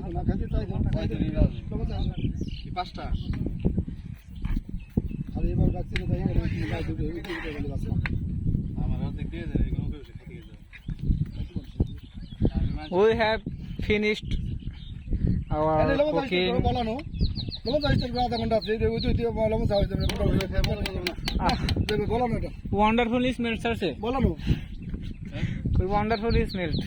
না খাইতে চাই কি পাঁচটা আর এবার গাছ থেকে তাই গাছ দুটো বলে বাস আমার হাতে দিয়ে দেয় এগুলো কেউ খেতে গেছে We have finished our cooking. Wonderfully smelled, sir. Wonderfully smelled.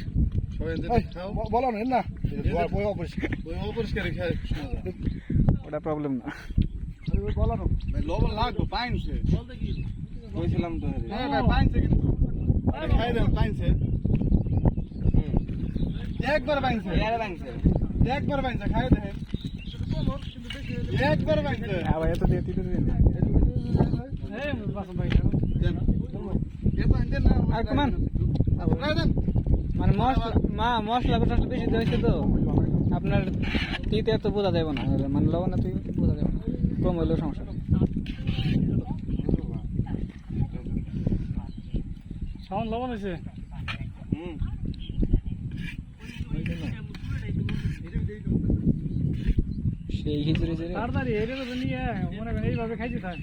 What a problem. লবণ লাগবে পাইনছে কইছিলাম তো হ্যাঁ ভাই পাইনছে কিন্তু খাই দেন পাইনছে একবার পাইনছে একবার পাইনছে খাই দেন একবার পাইনছে আবার এত দিয়ে দিতে দিন এই বাসন ভাই দেন এ পাইন দেন না আর কমান খাই দেন মানে মশলা টসলা বেশি দিয়েছে তো আপনার তিতে এত বোঝা যাবে না মানে লবণ তুই বোঝা যাবে না কম হইলেও সমস্যা সাউন্ড লবণ হয়েছে সেই খিচুড়ি তাড়াতাড়ি এটা তো নিয়ে মনে করেন এইভাবে খাইতে থাক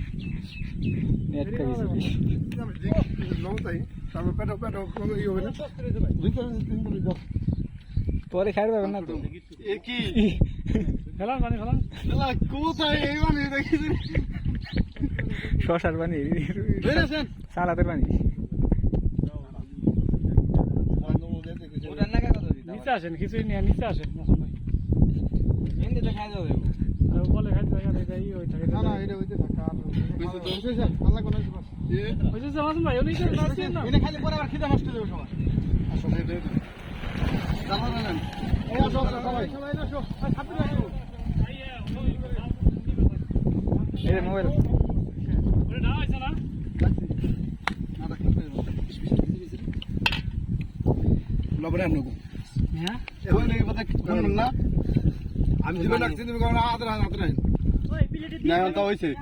পরে খাই পাবেন না তো ফেলান পানি ফেলান কোথায় এই মানে দেখিস শশার পানি সালাদের পানি নিচে আসেন খিচুড়ি নিয়ে নিচে আসেন আর বলে খাইতে থাকে এই ওই থাকে না এটা হইতে থাকা আল্লাহ কোন বুঝেছে মাসুম ভাই উনি তো নাচছেন না এটা খালি পরে আবার খিদা নষ্ট হয়ে যাবে সবার আসলে এটা জানা না এই আসো সবাই আসো ছাত্র আসো এই মোবাইল ওরে না হইছে না লবণে আমনো হ্যাঁ এখন এই কথা কোন না আমি জীবন রাখছি তুমি কোন আদর হাত নাই ওই প্লেটে না তো হইছে